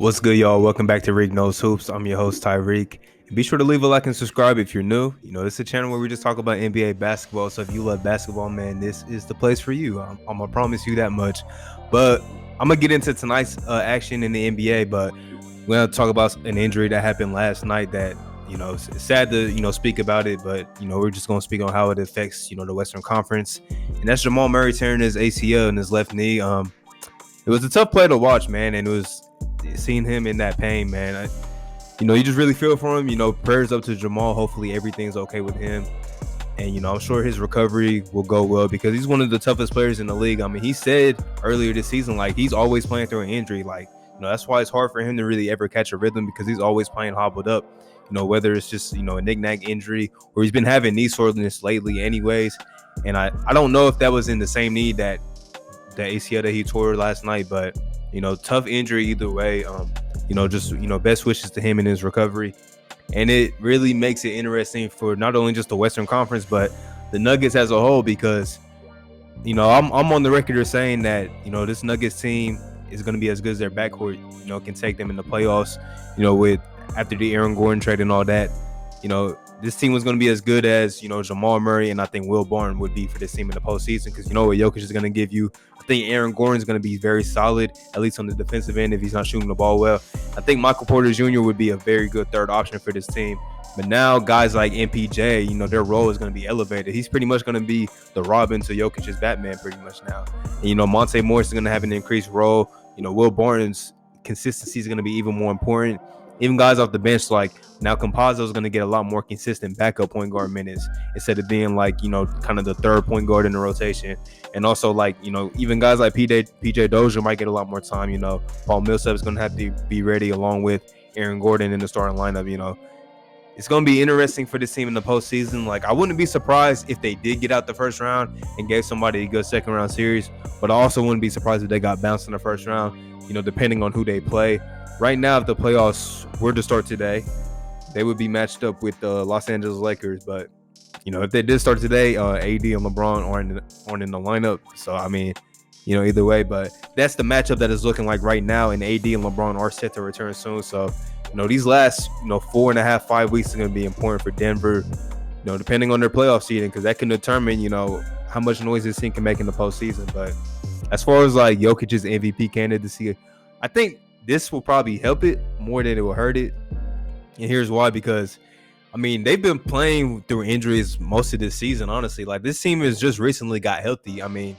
What's good, y'all? Welcome back to Reek Knows Hoops. I'm your host, Tyreek. And be sure to leave a like and subscribe if you're new. This is a channel where we just talk about NBA basketball. So if you love basketball, man, this is the place for you. I'm going to promise you that much. But I'm going to get into tonight's action in the NBA. But we're going to talk about an injury that happened last night that, it's sad to, speak about it. But, we're just going to speak on how it affects, the Western Conference. And that's Jamal Murray tearing his ACL in his left knee. It was a tough play to watch, man. And it was seeing him in that pain, man. You just really feel for him. Prayers up to Jamal. Hopefully everything's okay with him. And, I'm sure his recovery will go well because he's one of the toughest players in the league. I mean, he said earlier this season, like, he's always playing through an injury. Like, that's why it's hard for him to really ever catch a rhythm because he's always playing hobbled up. Whether it's just, a knick-knack injury or he's been having knee soreness lately anyways. And I don't know if that was in the same knee that the ACL that he tore last night, but tough injury either way. Best wishes to him in his recovery. And it really makes it interesting for not only just the Western Conference, but the Nuggets as a whole, because, I'm on the record of saying that, this Nuggets team is going to be as good as their backcourt, can take them in the playoffs, with after the Aaron Gordon trade and all that. This team was going to be as good as, Jamal Murray and I think Will Barton would be for this team in the postseason, because what Jokic is going to give you. I think Aaron Gordon is going to be very solid, at least on the defensive end if he's not shooting the ball well. I think Michael Porter Jr. would be a very good third option for this team. But now guys like MPJ, their role is going to be elevated. He's pretty much going to be the Robin to Jokic's Batman pretty much now. And, Monte Morris is going to have an increased role. Will Barton's consistency is going to be even more important. Even guys off the bench, like now Campazzo is going to get a lot more consistent backup point guard minutes instead of being like, kind of the third point guard in the rotation. And also like, even guys like PJ Dozier might get a lot more time. Paul Millsap is going to have to be ready along with Aaron Gordon in the starting lineup. It's going to be interesting for this team in the postseason. Like, I wouldn't be surprised if they did get out the first round and gave somebody a good second round series, but I also wouldn't be surprised if they got bounced in the first round, depending on who they play. Right now, if the playoffs were to start today, they would be matched up with the Los Angeles Lakers. But, if they did start today, AD and LeBron aren't in the lineup. So, I mean, either way. But that's the matchup that is looking like right now. And AD and LeBron are set to return soon. So, these last, 4.5, 5 weeks are going to be important for Denver, depending on their playoff seeding, because that can determine, how much noise this team can make in the postseason. But as far as, like, Jokic's MVP candidacy, I think this will probably help it more than it will hurt it. And here's why, because, I mean, they've been playing through injuries most of this season, honestly. Like, this team has just recently got healthy. I mean,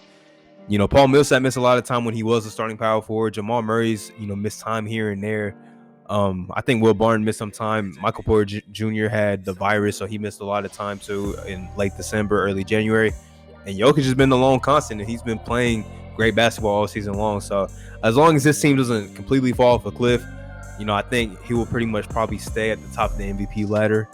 Paul Millsap missed a lot of time when he was a starting power forward. Jamal Murray's, missed time here and there. I think Will Barton missed some time. Michael Porter Jr. had the virus, so he missed a lot of time too in late December, early January. And Jokic has been the lone constant, and he's been playing great basketball all season long. So as long as this team doesn't completely fall off a cliff, I think he will pretty much probably stay at the top of the MVP ladder.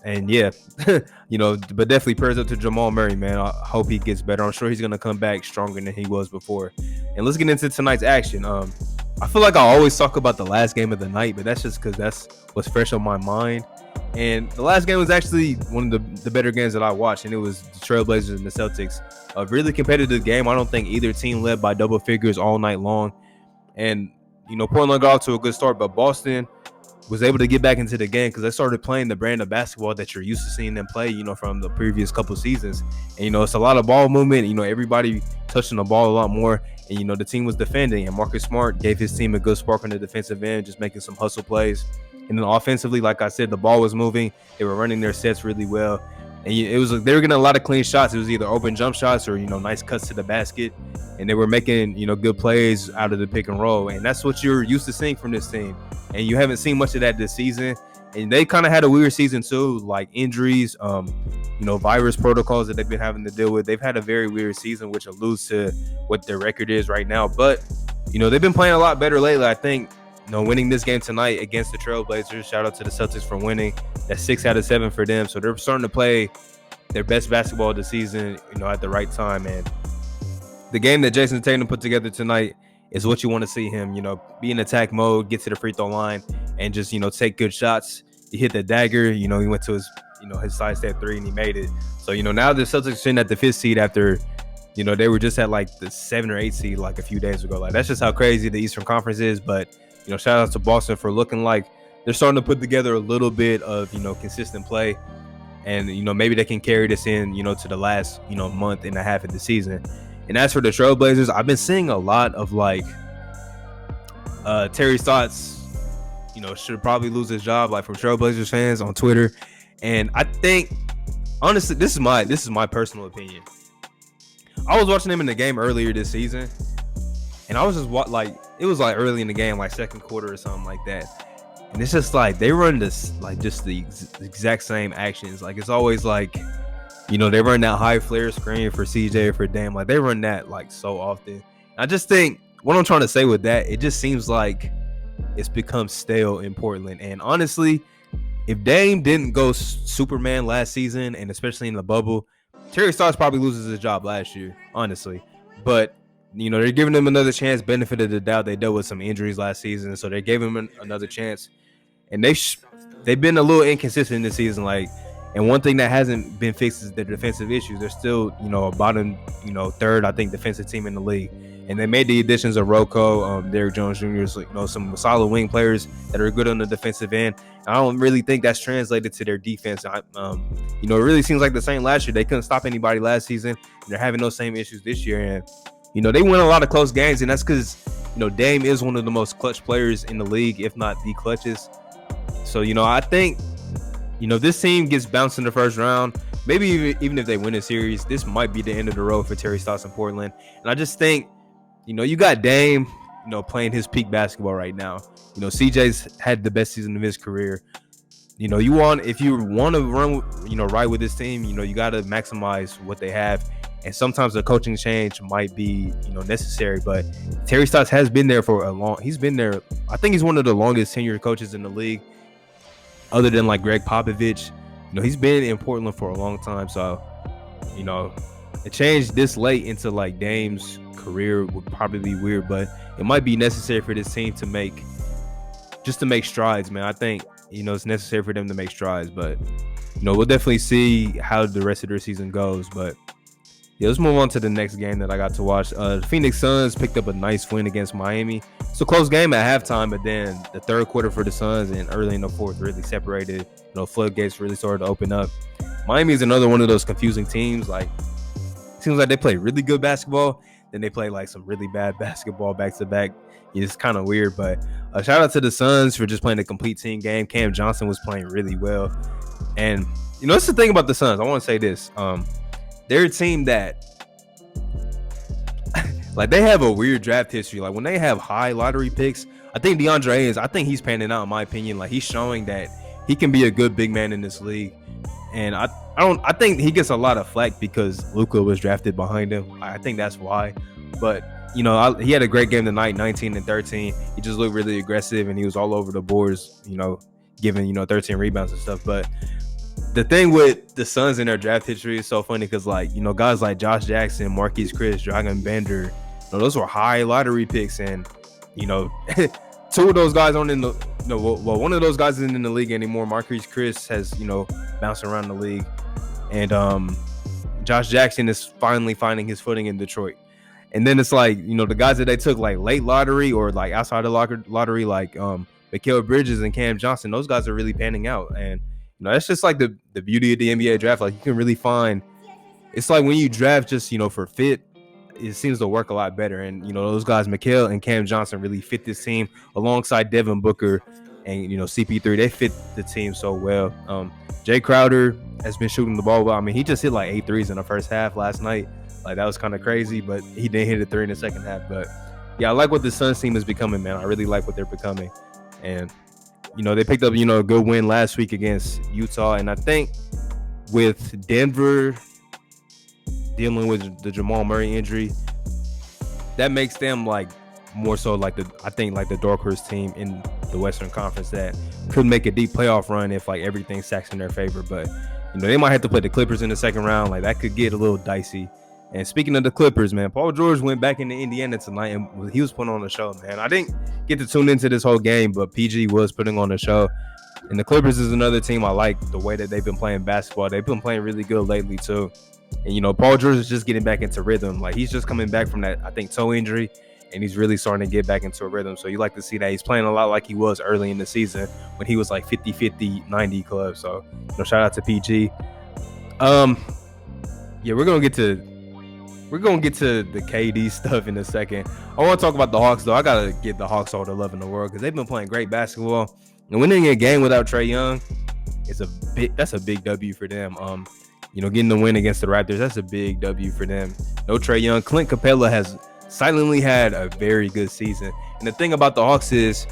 And yeah, but definitely prayers up to Jamal Murray, man. I hope he gets better. I'm sure he's going to come back stronger than he was before. And let's get into tonight's action. I feel like I always talk about the last game of the night, but that's just because that's what's fresh on my mind. And the last game was actually one of the better games that I watched, and it was the Trailblazers and the Celtics. A really competitive game. I don't think either team led by double figures all night long. And, Portland got off to a good start, but Boston was able to get back into the game because they started playing the brand of basketball that you're used to seeing them play, from the previous couple seasons. And, it's a lot of ball movement. Everybody touching the ball a lot more. And, the team was defending. And Marcus Smart gave his team a good spark on the defensive end, just making some hustle plays. And then offensively, like I said, the ball was moving. They were running their sets really well. And they were getting a lot of clean shots. It was either open jump shots or, nice cuts to the basket. And they were making, good plays out of the pick and roll. And that's what you're used to seeing from this team. And you haven't seen much of that this season. And they kind of had a weird season too, like injuries, virus protocols that they've been having to deal with. They've had a very weird season, which alludes to what their record is right now. But, they've been playing a lot better lately. I think, winning this game tonight against the Trailblazers, shout out to the Celtics for winning. That's 6 out of 7 for them. So they're starting to play their best basketball of the season, at the right time. And the game that Jason Tatum put together tonight is what you want to see him, be in attack mode, get to the free throw line, and just, take good shots. He hit the dagger, he went to his side step three and he made it. So, now the Celtics are sitting at the 5th seed after, they were just at like the 7 or 8 seed like a few days ago. Like, that's just how crazy the Eastern Conference is. But, shout out to Boston for looking like they're starting to put together a little bit of, consistent play. And, maybe they can carry this in, to the last, month and a half of the season. And as for the Trailblazers, I've been seeing a lot of like Terry Stotts, should probably lose his job, like from Trailblazers fans on Twitter. And I think, honestly, this is my personal opinion. I was watching him in the game earlier this season, and I was just it was like early in the game, like second quarter or something like that. And it's just like they run this like just the exact same actions. Like it's always like, they run that high flare screen for CJ or for Dame. Like they run that like so often. I just think what I'm trying to say with that, it just seems like it's become stale in Portland. And honestly, if Dame didn't go Superman last season, and especially in the bubble, Terry Stotts probably loses his job last year, honestly. But, they're giving him another chance, benefit of the doubt. They dealt with some injuries last season, so they gave him another chance. And they've been a little inconsistent this season. Like, and one thing that hasn't been fixed is their defensive issues. They're still, a bottom, third, I think, defensive team in the league. And they made the additions of Rocco, Derrick Jones Jr., some solid wing players that are good on the defensive end. I don't really think that's translated to their defense. It really seems like the same last year. They couldn't stop anybody last season, and they're having those same issues this year. And, they win a lot of close games, and that's because, Dame is one of the most clutch players in the league, if not the clutchest. So, I think, this team gets bounced in the first round. Maybe even if they win a series, this might be the end of the road for Terry Stotts in Portland. And I just think, you got Dame, playing his peak basketball right now. CJ's had the best season of his career. If you want to run, right with this team, you got to maximize what they have. And sometimes the coaching change might be, necessary. But Terry Stotts has been there he's been there. I think he's one of the longest tenured coaches in the league, other than like Greg Popovich. He's been in Portland for a long time. So, a change this late into like Dame's career would probably be weird, but it might be necessary for this team to make strides, man. I think, it's necessary for them to make strides, but, we'll definitely see how the rest of their season goes. But yeah, let's move on to the next game that I got to watch. The Phoenix Suns picked up a nice win against Miami. It's a close game at halftime, but then the third quarter for the Suns and early in the fourth really separated. Floodgates really started to open up. Miami is another one of those confusing teams. Like, it seems like they play really good basketball, then they play like some really bad basketball back to back. It's kind of weird, but shout out to the Suns for just playing a complete team game. Cam Johnson was playing really well. And, that's the thing about the Suns. I want to say this. They're a team that, like, they have a weird draft history. Like, when they have high lottery picks, I think DeAndre he's panning out, in my opinion. Like, he's showing that he can be a good big man in this league. And I think he gets a lot of flack because Luka was drafted behind him. I think that's why. But, he had a great game tonight, 19 and 13. He just looked really aggressive, and he was all over the boards, giving, 13 rebounds and stuff. But the thing with the Suns in their draft history is so funny because, like, guys like Josh Jackson, Marquise Chris, Dragan Bender, those were high lottery picks. And, two of those guys aren't in the one of those guys isn't in the league anymore. Marquise Chris has, bounced around the league. And Josh Jackson is finally finding his footing in Detroit. And then it's like, the guys that they took like late lottery or like outside the lottery, like Mikal Bridges and Cam Johnson, those guys are really panning out. And, that's just like the beauty of the NBA draft. Like, you can really find, it's like when you draft just, for fit, it seems to work a lot better. And, those guys, Mikal and Cam Johnson, really fit this team alongside Devin Booker and, CP3. They fit the team so well. Jay Crowder has been shooting the ball well. I mean, he just hit like 8 threes in the first half last night. Like, that was kind of crazy, but he didn't hit a 3 in the second half. But yeah, I like what the Suns team is becoming, man. I really like what they're becoming. And, they picked up, a good win last week against Utah. And I think with Denver dealing with the Jamal Murray injury, that makes them like more so like the dark horse team in the Western Conference that could make a deep playoff run if like everything stacks in their favor. But, they might have to play the Clippers in the second round. Like, that could get a little dicey. And speaking of the Clippers, man, Paul George went back into Indiana tonight and he was putting on a show, man. I didn't get to tune into this whole game, but PG was putting on a show. And the Clippers is another team I like the way that they've been playing basketball. They've been playing really good lately, too. And, Paul George is just getting back into rhythm. Like, he's just coming back from that, I think, toe injury. and he's really starting to get back into a rhythm. So you like to see that he's playing a lot like he was early in the season when he was like 50-50, 90 club. So shout out to PG. Yeah, we're gonna get to the KD stuff in a second. I want to talk about the Hawks though. I gotta give the Hawks all the love in the world because they've been playing great basketball. And winning a game without Trae Young that's a big W for them. Getting the win against the Raptors, that's a big W for them. No Trae Young. Clint Capella has silently had a very good season. And the thing about the Hawks is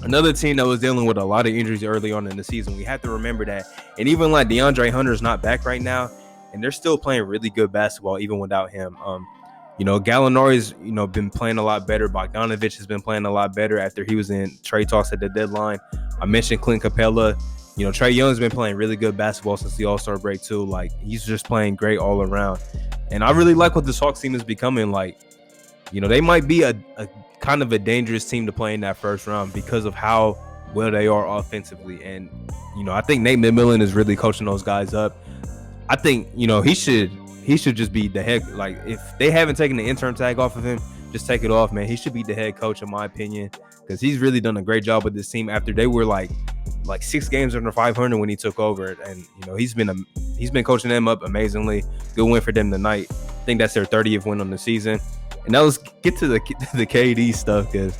another team that was dealing with a lot of injuries early on in the season. We have to remember that. And even like DeAndre Hunter's not back right now, and they're still playing really good basketball even without him. Gallinari's, been playing a lot better. Bogdanovich has been playing a lot better after he was in trade talks at the deadline. I mentioned Clint Capella. Trae Young's been playing really good basketball since the All-Star break too. Like, he's just playing great all around. And I really like what this Hawks team is becoming. Like, they might be a kind of a dangerous team to play in that first round because of how well they are offensively. And, I think Nate McMillan is really coaching those guys up. I think, he should just be the head. Like, if they haven't taken the intern tag off of him, just take it off, man. He should be the head coach, in my opinion, because he's really done a great job with this team after they were like 6 games under 500 when he took over. And, he's been coaching them up amazingly. Good win for them tonight. I think that's their 30th win on the season. And now let's get to the KD stuff, because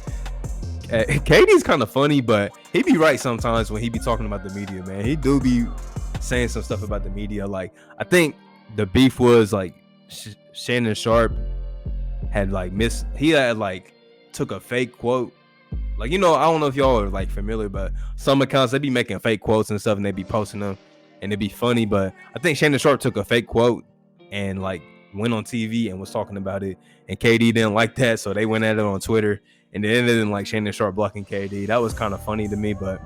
KD's kind of funny, but he be right sometimes when he be talking about the media, man. He do be saying some stuff about the media. Like, I think the beef was like Shannon Sharp had took a fake quote. Like, I don't know if y'all are like familiar, but some accounts, they be making fake quotes and stuff and they be posting them and it'd be funny. But I think Shannon Sharp took a fake quote and like went on TV and was talking about it, and KD didn't like that, so they went at it on Twitter, and it ended in like Shannon Sharp blocking KD. That was kind of funny to me, but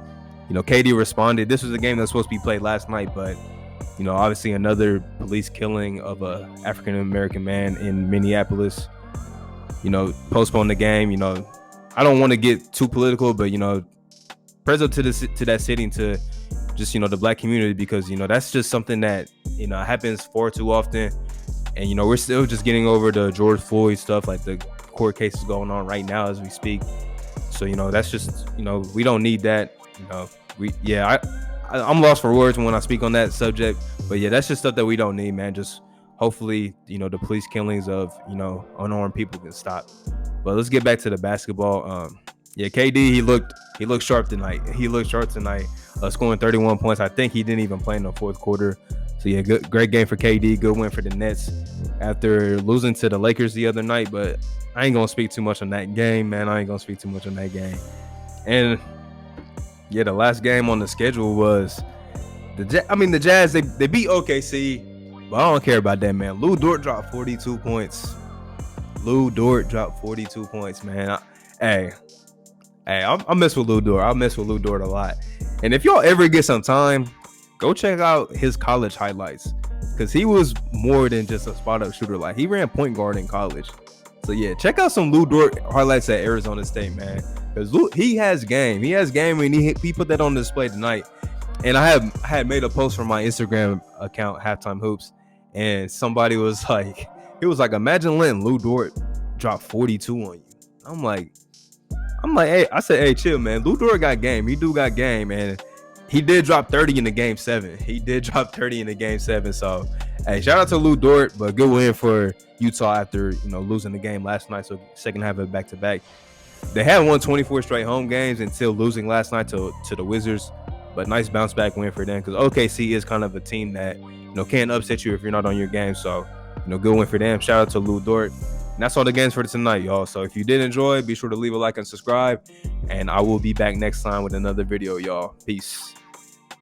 KD responded. This was a game that's supposed to be played last night, but obviously another police killing of a African American man in Minneapolis, postponed the game. I don't want to get too political, but prayers up to that city, to just the black community, because that's just something that happens far too often. And we're still just getting over the George Floyd stuff, like the court cases going on right now as we speak. So that's just we don't need that. I'm lost for words when I speak on that subject, but yeah, that's just stuff that we don't need, man. Just hopefully the police killings of unarmed people can stop. But let's get back to the basketball. KD, he looked sharp tonight. Scoring 31 points. I think he didn't even play in the fourth quarter. So yeah, great game for KD. Good win for the Nets after losing to the Lakers the other night. But I ain't gonna speak too much on that game, man. And yeah, the last game on the schedule was the Jazz. They beat OKC, but I don't care about that, man. Lou Dort dropped 42 points. Man. I mess with Lou Dort. I mess with Lou Dort a lot. And if y'all ever get some time, go check out his college highlights, because he was more than just a spot-up shooter. Like, he ran point guard in college. So yeah, check out some Lou Dort highlights at Arizona State, man, because he has game. And he put that on display tonight. And I had made a post from my Instagram account, Halftime Hoops, and somebody was like, imagine letting Lou Dort drop 42 on you. I'm like, hey, I said, hey, chill, man. Lou Dort got game. He do got game, and he did drop 30 in the game 7. So, hey, shout out to Lou Dort, but good win for Utah after losing the game last night. So second half of back-to-back. They had won 24 straight home games until losing last night to the Wizards. But nice bounce back win for them, because OKC is kind of a team that can't upset you if you're not on your game. So good win for them. Shout out to Lou Dort. And that's all the games for tonight, y'all. So if you did enjoy, be sure to leave a like and subscribe. And I will be back next time with another video, y'all. Peace.